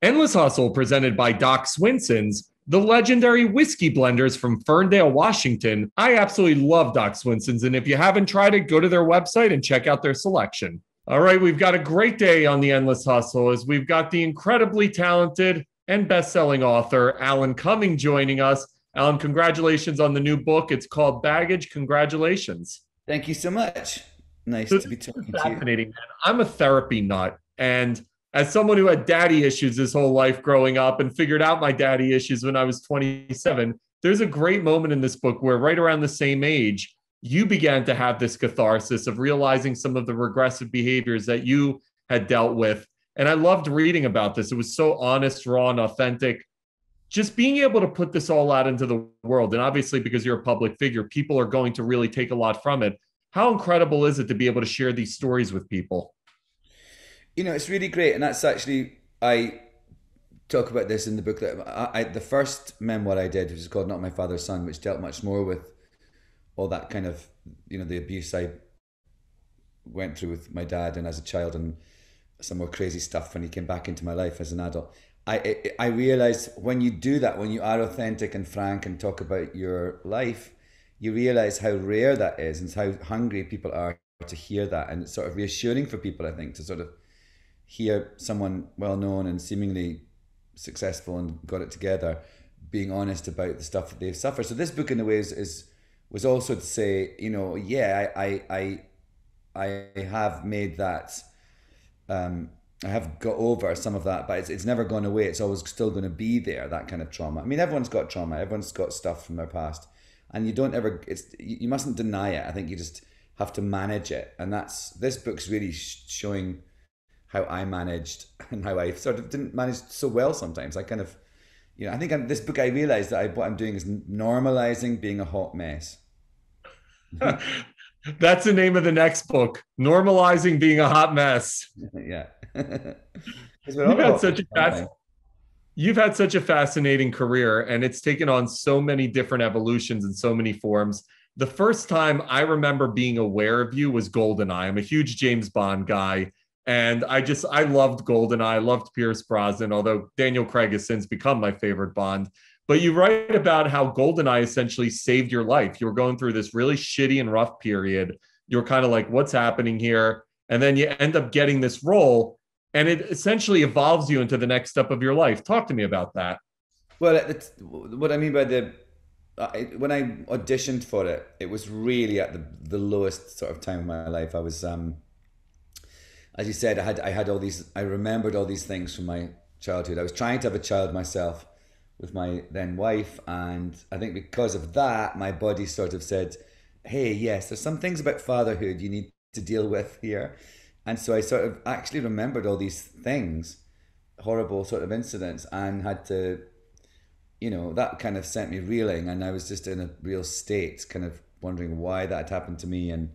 Endless Hustle, presented by Doc Swinson's, the legendary whiskey blenders from Ferndale, Washington. I absolutely love Doc Swinson's, and if you haven't tried it, go to their website and check out their selection. All right, we've got a great day on the Endless Hustle as we've got the incredibly talented and best-selling author Alan Cumming joining us. Alan, congratulations on the new book. It's called Baggage. Congratulations. Thank you so much. Nice So to be this is talking to you. fascinating, man. I'm a therapy nut, and as someone who had daddy issues his whole life growing up and figured out my daddy issues when I was 27, there's a great moment in this book where right around the same age, you began to have this catharsis of realizing some of the regressive behaviors that you had dealt with. And I loved reading about this. It was so honest, raw, and authentic. Just being able to put this all out into the world. And obviously, because you're a public figure, people are going to really take a lot from it. How incredible is it to be able to share these stories with people? You know, it's really great, and that's actually I talk about this in the book that the first memoir I did, which is called Not My Father's Son, which dealt much more with all that kind of the abuse I went through with my dad and as a child, and some more crazy stuff when he came back into my life as an adult. I realized when you do that, when you are authentic and frank and talk about your life, you realize how rare that is and how hungry people are to hear that, and it's sort of reassuring for people, I think, to sort of hear someone well known and seemingly successful and got it together being honest about the stuff that they've suffered. So this book in a way was also to say, yeah, I have made that I have got over some of that, but it's never gone away. It's always still going to be there, that kind of trauma. I mean, everyone's got trauma, everyone's got stuff from their past, and you mustn't deny it. I think you just have to manage it, and this book's really showing how I managed and how I sort of didn't manage so well sometimes. I kind of, I think this book, I realized that what I'm doing is normalizing being a hot mess. That's the name of the next book, Normalizing Being a Hot Mess. Yeah. You've had such a you've had such a fascinating career, and it's taken on so many different evolutions and so many forms. The first time I remember being aware of you was GoldenEye. I'm a huge James Bond guy. And I loved GoldenEye. I loved Pierce Brosnan, although Daniel Craig has since become my favorite Bond. But you write about how GoldenEye essentially saved your life. You were going through this really shitty and rough period. You were kind of like, what's happening here? And then you end up getting this role, and it essentially evolves you into the next step of your life. Talk to me about that. Well, what I mean by when I auditioned for it, it was really at the lowest sort of time of my life. I was as you said, I had all these. I remembered all these things from my childhood. I was trying to have a child myself with my then wife, and I think because of that, my body sort of said, "Hey, yes, there's some things about fatherhood you need to deal with here," and so I sort of actually remembered all these things, horrible sort of incidents, and had to, that kind of sent me reeling, and I was just in a real state, kind of wondering why that had happened to me and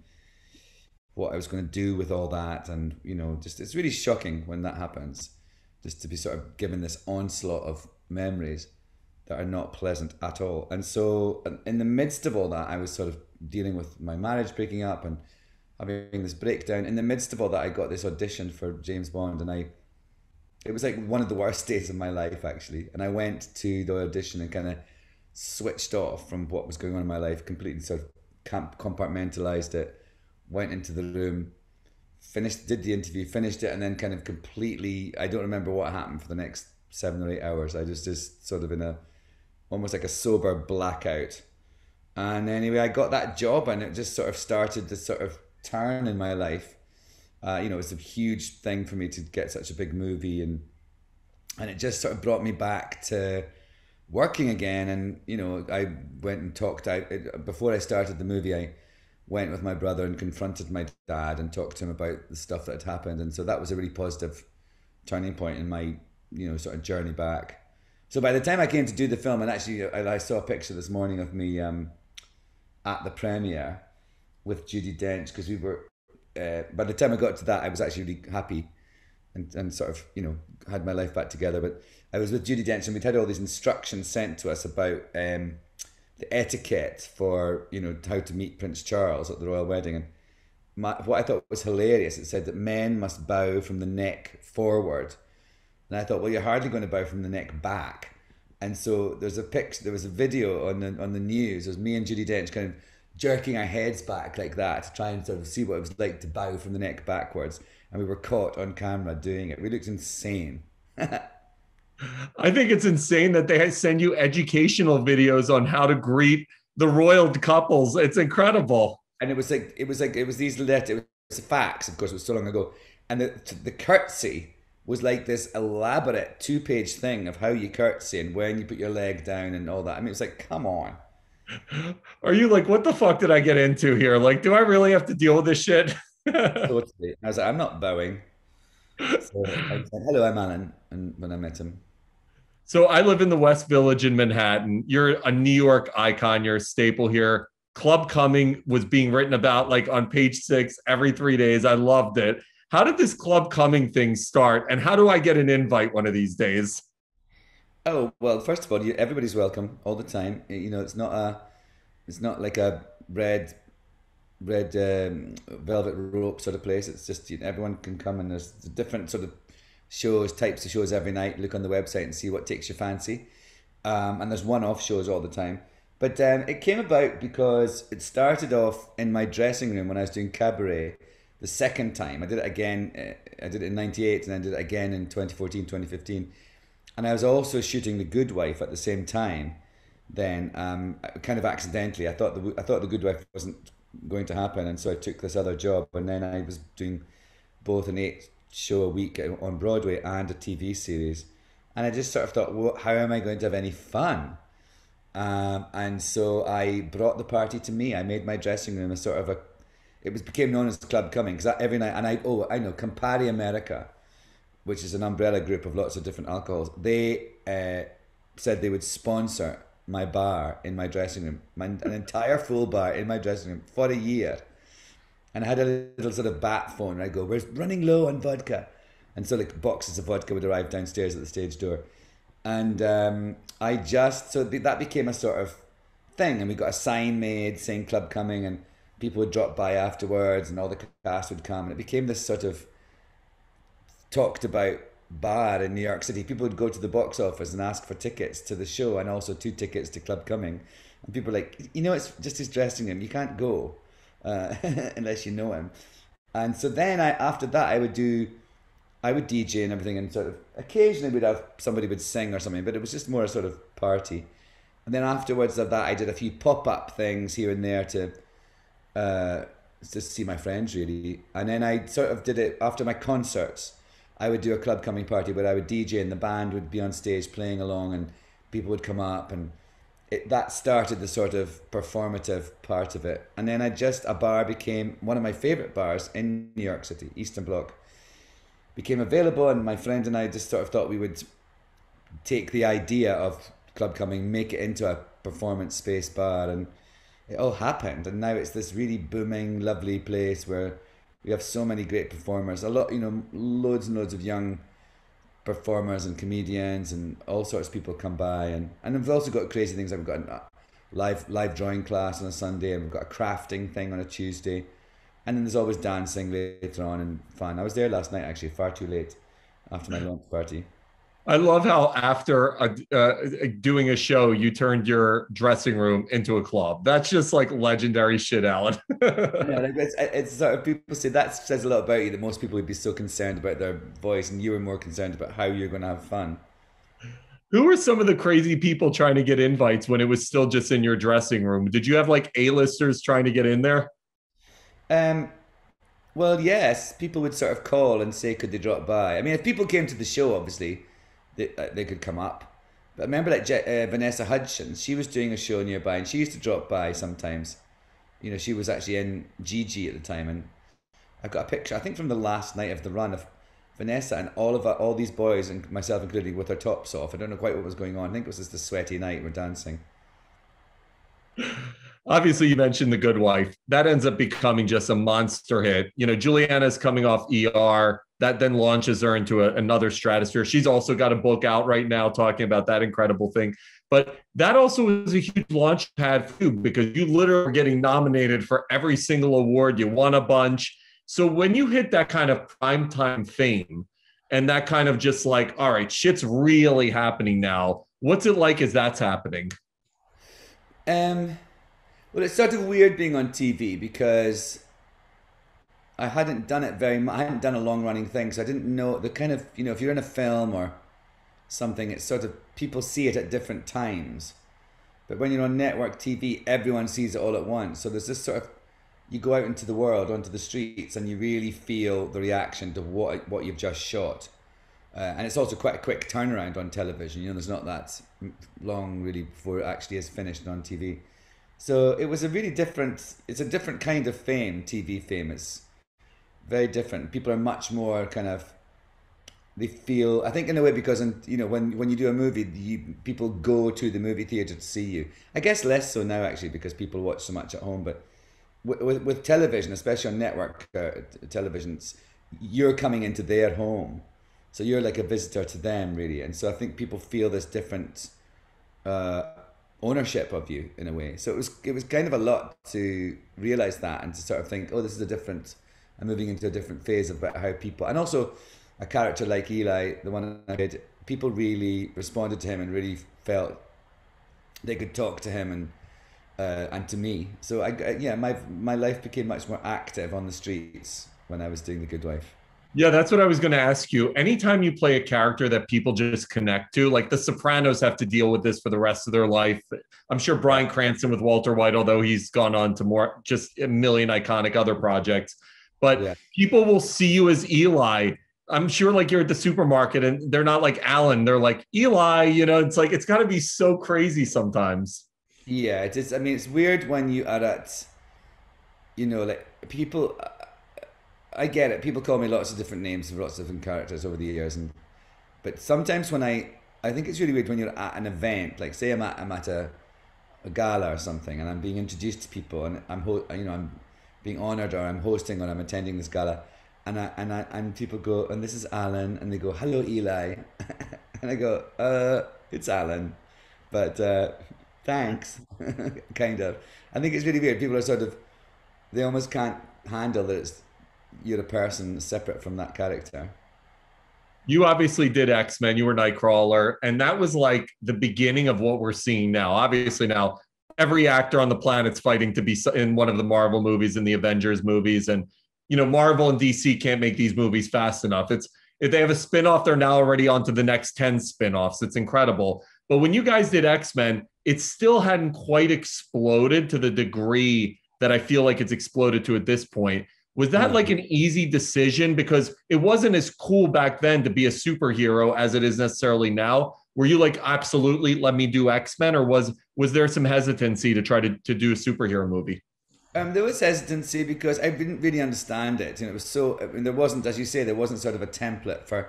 what I was going to do with all that. And just it's really shocking when that happens, just to be sort of given this onslaught of memories that are not pleasant at all. And so in the midst of all that, I was sort of dealing with my marriage breaking up and having this breakdown. In the midst of all that, I got this audition for James Bond, and it was like one of the worst days of my life, actually. And I went to the audition and kind of switched off from what was going on in my life, completely sort of compartmentalized it, went into the room, did the interview, finished it, and then kind of completely, I don't remember what happened for the next 7 or 8 hours. I was just sort of in almost like a sober blackout. And anyway, I got that job, and it just sort of started this sort of turn in my life. It was a huge thing for me to get such a big movie, and it just sort of brought me back to working again. And, I went and talked out, before I started the movie, I went with my brother and confronted my dad and talked to him about the stuff that had happened. And so that was a really positive turning point in my, sort of journey back. So by the time I came to do the film, and actually I saw a picture this morning of me at the premiere with Judi Dench, because we were, by the time I got to that, I was actually really happy and sort of, had my life back together. But I was with Judi Dench, and we'd had all these instructions sent to us about the etiquette for, how to meet Prince Charles at the royal wedding. And what I thought was hilarious, it said that men must bow from the neck forward, And I thought, well, you're hardly going to bow from the neck back. And so there was a video on the news. It was me and Judi Dench kind of jerking our heads back like that to try and sort of see what it was like to bow from the neck backwards. And we were caught on camera doing it. We looked insane. I think it's insane that they send you educational videos on how to greet the royal couples. It's incredible. And it was these letters. It was a fax, of course. It was so long ago. And the curtsy was like this elaborate 2-page thing of how you curtsy and when you put your leg down and all that. I mean, it's like, come on. Are you like, what the fuck did I get into here? Like, do I really have to deal with this shit? Totally. I was like, I'm not bowing. So I said, hello, I'm Alan. And when I met him. So I live in the West Village in Manhattan. You're a New York icon. You're a staple here. Club Cumming was being written about like on page 6 every 3 days. I loved it. How did this Club Cumming thing start? And how do I get an invite one of these days? Oh, well, first of all, everybody's welcome all the time. You know, it's not like a red velvet rope sort of place. It's just, you know, everyone can come, and there's different sort of types of shows every night. Look on the website and see what takes your fancy. And there's one-off shows all the time. But it came about because it started off in my dressing room when I was doing cabaret the second time. I did it again. I did it in 98, and I did it again in 2014, 2015. And I was also shooting The Good Wife at the same time. Then, kind of accidentally, I thought The Good Wife wasn't going to happen, and so I took this other job. And then I was doing both an 8-show a week on Broadway and a TV series. And I just sort of thought, well, how am I going to have any fun? And so I brought the party to me. I made my dressing room a sort of became known as Club Cumming, because every night, and I know Campari America, which is an umbrella group of lots of different alcohols, they said they would sponsor my bar in my dressing room, an entire full bar in my dressing room for a year. And I had a little sort of bat phone, and I'd go, we're running low on vodka. And so like boxes of vodka would arrive downstairs at the stage door. And that became a sort of thing. And we got a sign made saying Club Cumming, and people would drop by afterwards, and all the cast would come. And it became this sort of talked about bar in New York City. People would go to the box office and ask for tickets to the show, and also 2 tickets to Club Cumming. And people were like, you know, it's just his dressing room. You can't go unless you know him. And so then after that, I would DJ and everything, and sort of occasionally somebody would sing or something, but it was just more a sort of party. And then afterwards of that, I did a few pop-up things here and there to just see my friends, really. And then I sort of did it after my concerts. I would do a Club Cumming party where I would DJ, and the band would be on stage playing along, and people would come up, and that started the sort of performative part of it. And then a bar became one of my favorite bars in New York City, Eastern Bloc, became available, and my friend and I just sort of thought we would take the idea of Club Cumming, make it into a performance space bar, and it all happened. And now it's this really booming, lovely place where we have so many great performers, loads and loads of young performers and comedians, and all sorts of people come by. And we've also got crazy things, like we've got a live drawing class on a Sunday, and we've got a crafting thing on a Tuesday. And then there's always dancing later on and fun. I was there last night, actually, far too late after my launch party. I love how after doing a show, you turned your dressing room into a club. That's just like legendary shit, Alan. Yeah, it's sort of, people say that says a lot about you, that most people would be so concerned about their voice, and you were more concerned about how you're going to have fun. Who were some of the crazy people trying to get invites when it was still just in your dressing room? Did you have like A-listers trying to get in there? Well, yes, people would sort of call and say, could they drop by? I mean, if people came to the show, obviously, they could come up. But I remember like Vanessa Hudgens, she was doing a show nearby, and she used to drop by sometimes. You know, she was actually in GG at the time, and I got a picture, I think from the last night of the run, of Vanessa and all these boys, and myself included, with their tops off. I don't know quite what was going on. I think it was just a sweaty night, we're dancing. Obviously, you mentioned The Good Wife. That ends up becoming just a monster hit. You know, Juliana's coming off ER. That then launches her into another stratosphere. She's also got a book out right now talking about that incredible thing. But that also was a huge launch pad for you, because you literally were getting nominated for every single award. You won a bunch. So when you hit that kind of primetime fame, and that kind of just like, all right, shit's really happening now. What's it like as that's happening? Well, it's sort of weird being on TV because I hadn't done it very much. I hadn't done a long running thing, so I didn't know the kind of, if you're in a film or something, it's sort of people see it at different times. But when you're on network TV, everyone sees it all at once. So there's this sort of, you go out into the world, onto the streets, and you really feel the reaction to what you've just shot. And it's also quite a quick turnaround on television. There's not that long really before it actually is finished on TV. So it was it's a different kind of fame, TV fame. It's very different. People are much more kind of, they feel, I think in a way, because when you do a movie, people go to the movie theater to see you. I guess less so now actually, because people watch so much at home. But with television, especially on network televisions, you're coming into their home, so you're like a visitor to them really. And so I think people feel this different ownership of you in a way. So it was kind of a lot to realize that, and to sort of think, oh, this is I'm moving into a different phase about how people, and also a character like Eli, the one I did, people really responded to him and really felt they could talk to him and to me. So my life became much more active on the streets when I was doing The Good Wife. Yeah, that's what I was going to ask you. Anytime you play a character that people just connect to, like The Sopranos have to deal with this for the rest of their life. I'm sure Bryan Cranston with Walter White, although he's gone on to more, just a million iconic other projects. But people will see you as Eli. I'm sure like you're at the supermarket and they're not like Alan, they're like Eli, it's like, it's got to be so crazy sometimes. Yeah, it is. I mean, it's weird when you are at, like people, I get it. People call me lots of different names for lots of different characters over the years. But sometimes when I think it's really weird when you're at an event, like say I'm at a gala or something, and I'm being introduced to people, and I'm being honored, or I'm hosting, or I'm attending this gala, and people go, and this is Alan, and they go, hello Eli, and I go, it's Alan, but thanks, kind of. I think it's really weird. People are sort of, they almost can't handle that you're a person separate from that character. You obviously did X-Men, you were Nightcrawler, and that was like the beginning of what we're seeing now. Obviously now every actor on the planet's fighting to be in one of the Marvel movies and the Avengers movies. And, Marvel and DC can't make these movies fast enough. If they have a spinoff, they're now already on to the next 10 spinoffs. It's incredible. But when you guys did X-Men, it still hadn't quite exploded to the degree that I feel like it's exploded to at this point. Was that like an easy decision? Because it wasn't as cool back then to be a superhero as it is necessarily now. Were you like, absolutely, let me do X-Men? Or was there some hesitancy to try to do a superhero movie? There was hesitancy because I didn't really understand it. It was so, there wasn't, as you say, there wasn't sort of a template for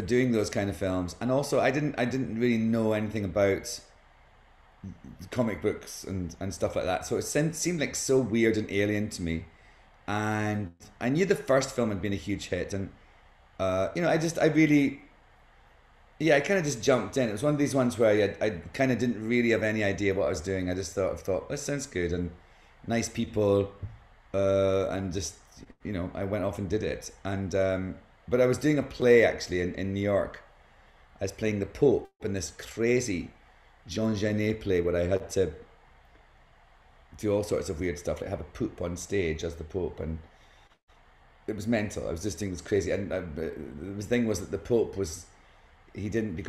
doing those kind of films. And also I didn't really know anything about comic books and stuff like that. So it seemed like so weird and alien to me. And I knew the first film had been a huge hit, and I kind of just jumped in. It was one of these ones where I kind of didn't really have any idea what I was doing. I just thought this sounds good and nice people, and just I went off and did it. And but I was doing a play actually in New York. I was playing the Pope in this crazy Jean Genet play where I had to do all sorts of weird stuff, like have a poop on stage as the Pope, and it was mental. I was just doing this crazy, and the thing was that the Pope because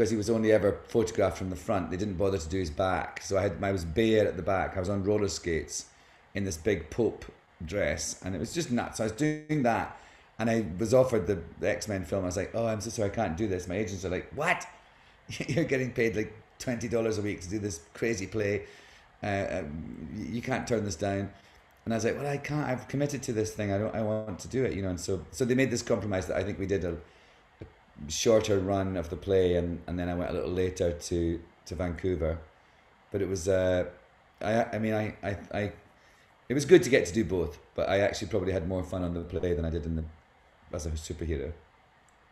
he was only ever photographed from the front, they didn't bother to do his back, so I was bare at the back. I was on roller skates in this big Pope dress, and it was just nuts. I was doing that, and I was offered the X-Men film. I was like, oh, I'm so sorry, I can't do this. My agents are like, what? You're getting paid like $20 a week to do this crazy play. You can't turn this down. And I was like, well, I can't. I've committed to this thing. I want to do it, And so they made this compromise that I think we did a shorter run of the play, and then I went a little later to Vancouver. But it was, it was good to get to do both. But I actually probably had more fun on the play than I did as a superhero.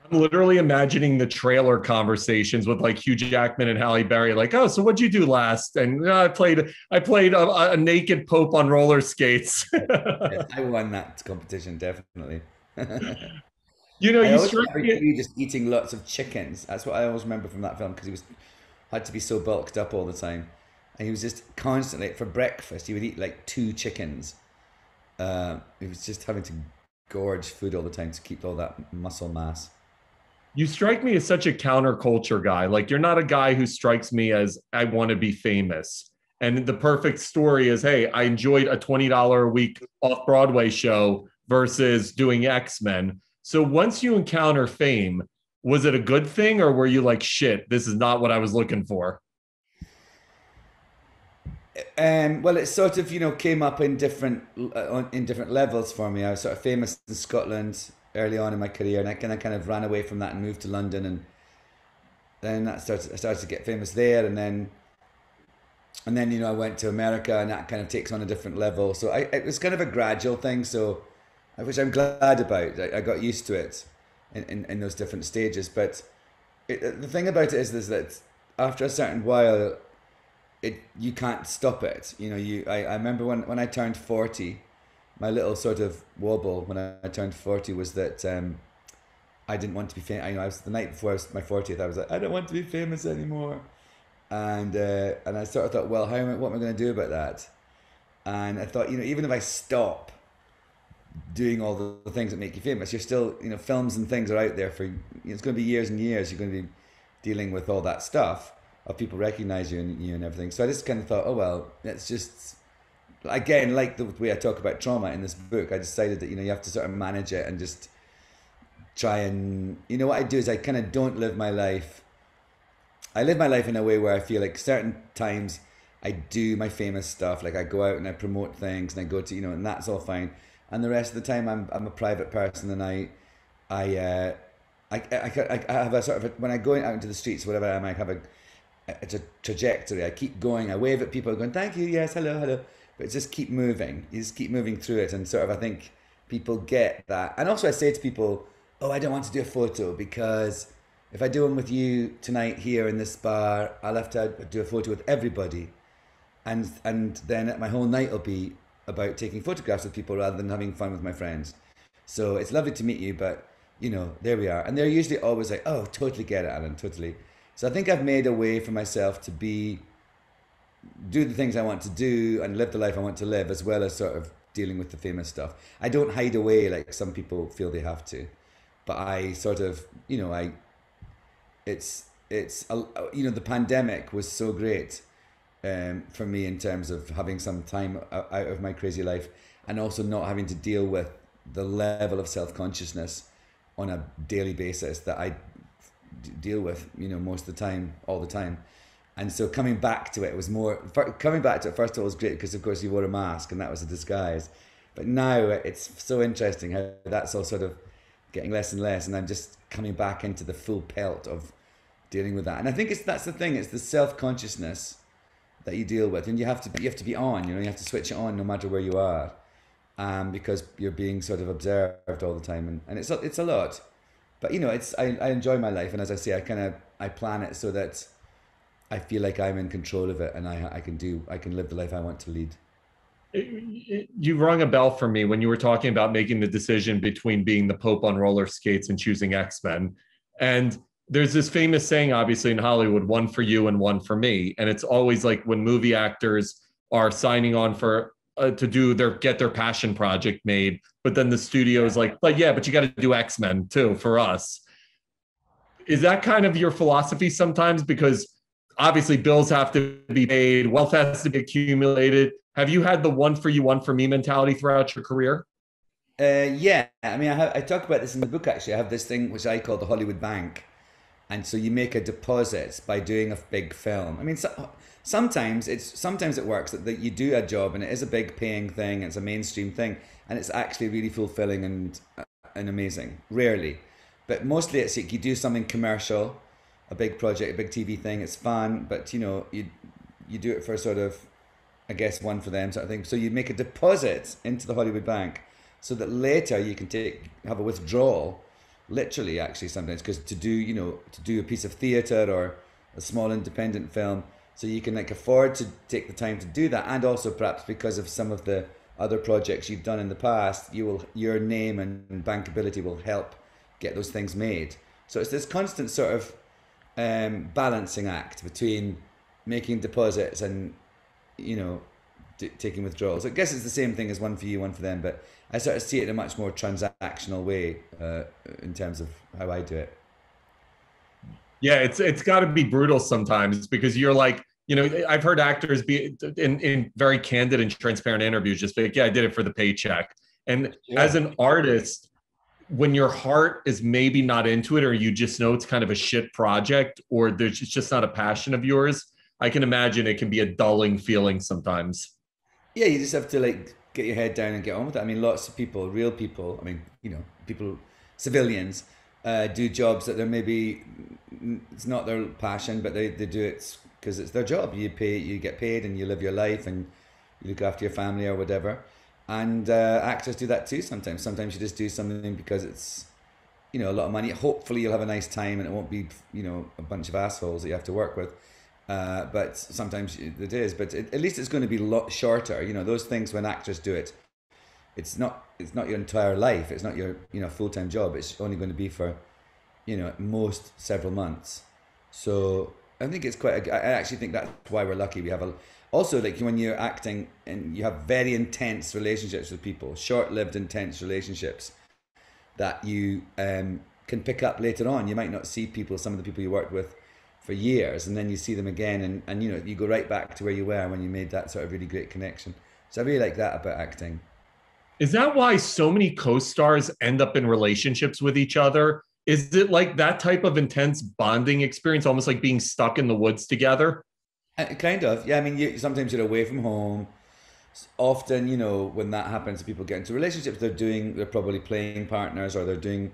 I'm literally imagining the trailer conversations with like Hugh Jackman and Halle Berry, like, oh, so what'd you do last? And I played a naked Pope on roller skates. Yes, I won that competition, definitely. You know, I you always strike remember me. you just eating lots of chickens. That's what I always remember from that film because he was had to be so bulked up all the time, and he was just constantly for breakfast. He would eat like 2 chickens. He was just having to gorge food all the time to keep all that muscle mass. You strike me as such a counterculture guy. Like you're not a guy who strikes me as I want to be famous. And the perfect story is, hey, I enjoyed a $20 a week off Broadway show versus doing XMen. So once you encounter fame, was it a good thing or were you like, shit, this is not what I was looking for? Well, it sort of came up in different levels for me. I was sort of famous in Scotland early on in my career, and I kind of ran away from that and moved to London, and then I started to get famous there, and then I went to America, and that kind of takes on a different level. So it was kind of a gradual thing. So, which I'm glad about. I got used to it in those different stages. But the thing about it is that after a certain while, you can't stop it. I remember when I turned 40, my little sort of wobble when I turned 40 was that I didn't want to be famous. I was the night before my 40th. I was like, I don't want to be famous anymore, and I sort of thought, well, what am I going to do about that? And I thought, even if I stop doing all the things that make you famous, you're still, films and things are out there for. It's going to be years and years. You're going to be dealing with all that stuff of people recognize you and everything. So I just kind of thought, oh well, let's just again, like the way I talk about trauma in this book, I decided that you have to sort of manage it and just try and what I do is I kind of don't live my life. I live my life in a way where I feel like certain times I do my famous stuff, like I go out and I promote things and I go to and that's all fine. And the rest of the time I'm a private person and I have a sort of when I go out into the streets, whatever, I might have it's a trajectory. I keep going. I wave at people, going, "Thank you, yes, hello, hello." But just keep moving. You just keep moving through it, and sort of, I think people get that. And also, I say to people, "Oh, I don't want to do a photo because if I do one with you tonight here in this bar, I'll have to do a photo with everybody, and then my whole night will be about taking photographs with people rather than having fun with my friends. So it's lovely to meet you, but there we are." And they're usually always like, "Oh, totally get it, Alan, totally." So I think I've made a way for myself to do the things I want to do and live the life I want to live, as well as sort of dealing with the famous stuff. I don't hide away like some people feel they have to, but I sort of, the pandemic was so great for me in terms of having some time out of my crazy life and also not having to deal with the level of self-consciousness on a daily basis that I deal with, most of the time, all the time. And so coming back to it was coming back to it first of all was great because of course you wore a mask and that was a disguise. But now it's so interesting how that's all sort of getting less and less, and I'm just coming back into the full pelt of dealing with that. And I think that's the thing, it's the self-consciousness that you deal with, and you have to be on, you have to switch it on no matter where you are, because you're being sort of observed all the time, and it's a lot. But I enjoy my life, and as I say, I plan it so that I feel like I'm in control of it, and I can live the life I want to lead. You rung a bell for me when you were talking about making the decision between being the Pope on roller skates and choosing X-Men. And there's this famous saying, obviously, in Hollywood, one for you and one for me. And it's always like when movie actors are signing on for to get their passion project made, but then the studio is like, but yeah, but you got to do X-Men too for us. Is that kind of your philosophy sometimes? Because obviously bills have to be paid, wealth has to be accumulated. Have you had the one for you, one for me mentality throughout your career? Yeah, I mean, I talk about this in the book. Actually, I have this thing which I call the Hollywood Bank, and so you make a deposit by doing a big film. I mean, sometimes it works that you do a job and it is a big paying thing. It's a mainstream thing, and it's actually really fulfilling and amazing. Rarely, but mostly it's like you do something commercial, a big project, a big TV thing. It's fun, but you do it for sort of, I guess, one for them sort of thing. So you make a deposit into the Hollywood Bank so that later you can have a withdrawal, literally actually sometimes, because to do a piece of theatre or a small independent film, so you can afford to take the time to do that, and also perhaps because of some of the other projects you've done in the past, your name and bankability will help get those things made. So it's this constant sort of balancing act between making deposits and, you know, taking withdrawals. I guess it's the same thing as one for you, one for them, but I sort of see it in a much more transactional way in terms of how I do it. Yeah, it's got to be brutal sometimes because you're like, you know, I've heard actors be in very candid and transparent interviews just be like, yeah, I did it for the paycheck. And as an artist, when your heart is maybe not into it, or you just know it's kind of a shit project, or it's just not a passion of yours, I can imagine it can be a dulling feeling sometimes. Yeah, you just have to like get your head down and get on with it. I mean, lots of people, real people, I mean, you know, people, civilians, do jobs that they're maybe, it's not their passion, but they do it because it's their job. You get paid and you live your life and you look after your family or whatever. And actors do that too sometimes. Sometimes you just do something because it's, you know, a lot of money. Hopefully you'll have a nice time and it won't be, you know, a bunch of assholes that you have to work with. But sometimes it is. But at least it's going to be a lot shorter. You know, those things when actors do it, it's not your entire life. It's not your, you know, full-time job. It's only going to be for, you know, at most several months. So I think it's quite, I actually think that's why we're lucky. We have also, like when you're acting and you have very intense relationships with people, short-lived intense relationships that you can pick up later on. You might not see people, some of the people you worked with for years, and then you see them again and you know, you go right back to where you were when you made that sort of really great connection. So I really like that about acting. Is that why so many co-stars end up in relationships with each other? Is it like that type of intense bonding experience, almost like being stuck in the woods together? Kind of, yeah. I mean, sometimes you're away from home. Often, you know, when that happens, people get into relationships. They're probably playing partners, or they're doing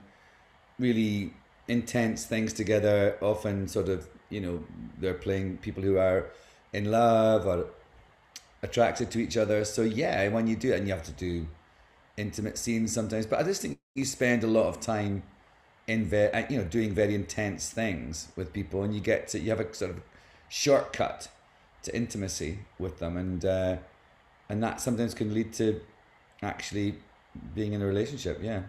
really intense things together. Often, sort of, you know, they're playing people who are in love or attracted to each other. So yeah, when you do it, and you have to do intimate scenes sometimes, but I just think you spend a lot of time in you know, doing very intense things with people, and you have a sort of shortcut to intimacy with them, and that sometimes can lead to actually being in a relationship. Yeah.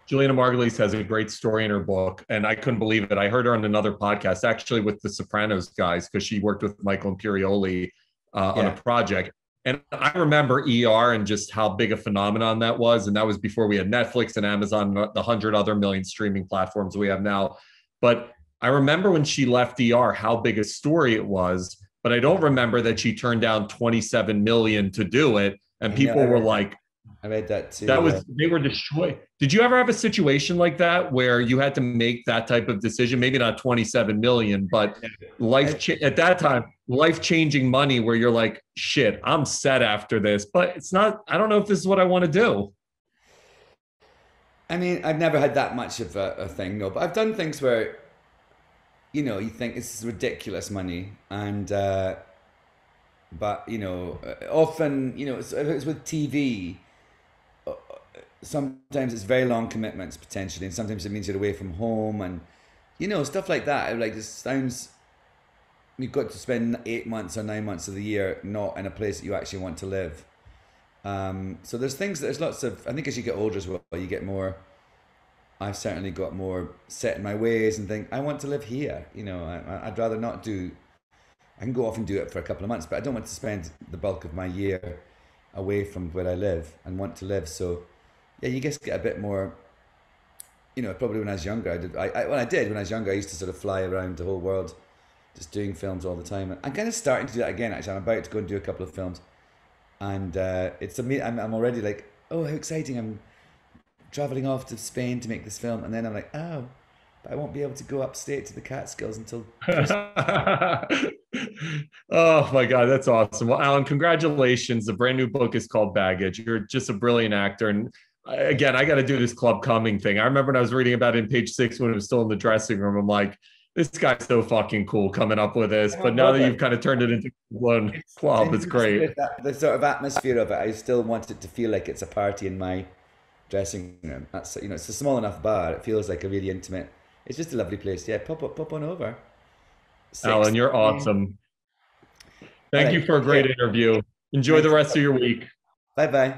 Juliana Margulies has a great story in her book, and I couldn't believe it. I heard her on another podcast, actually with the Sopranos guys, because she worked with Michael Imperioli on a project. And I remember ER and just how big a phenomenon that was. And that was before we had Netflix and Amazon, the 100 other million streaming platforms we have now. But I remember when she left ER, how big a story it was. But I don't remember that she turned down 27 million to do it. And people were like, I read that too. They were destroyed. Did you ever have a situation like that where you had to make that type of decision? Maybe not 27 million, but at that time, life-changing money where you're like, shit, I'm set after this, but it's not, I don't know if this is what I want to do. I mean, I've never had that much of a thing, no, but I've done things where, you know, you think it's ridiculous money, and but you know, often, you know, it's with TV. Sometimes it's very long commitments potentially, and sometimes it means you're away from home, and you know, stuff like that. Like, this sounds, you've got to spend 8 months or 9 months of the year not in a place that you actually want to live. So there's lots of, I think as you get older as well, you get more, I've certainly got more set in my ways and think, I want to live here. You know, I'd rather not do, I can go off and do it for a couple of months, but I don't want to spend the bulk of my year away from where I live and want to live. So yeah, you just get a bit more, you know, probably when I was younger, when I was younger, I used to sort of fly around the whole world just doing films all the time. I'm kind of starting to do that again, actually. I'm about to go and do a couple of films. And I'm already like, oh, how exciting. I'm traveling off to Spain to make this film. And then I'm like, oh, but I won't be able to go upstate to the Catskills until Oh my God, that's awesome. Well, Alan, congratulations. The brand new book is called Baggage. You're just a brilliant actor. And again, I got to do this Club Cumming thing. I remember when I was reading about it in Page Six when it was still in the dressing room. I'm like, this guy's so fucking cool coming up with this. But now that you've kind of turned it into one club, it's great. The sort of atmosphere of it, I still want it to feel like it's a party in my dressing room. That's, you know, it's a small enough bar. It feels like a really intimate. It's just a lovely place. Yeah, pop on over. Alan, you're awesome. Thank you for a great interview. Enjoy the rest of your week. Bye-bye.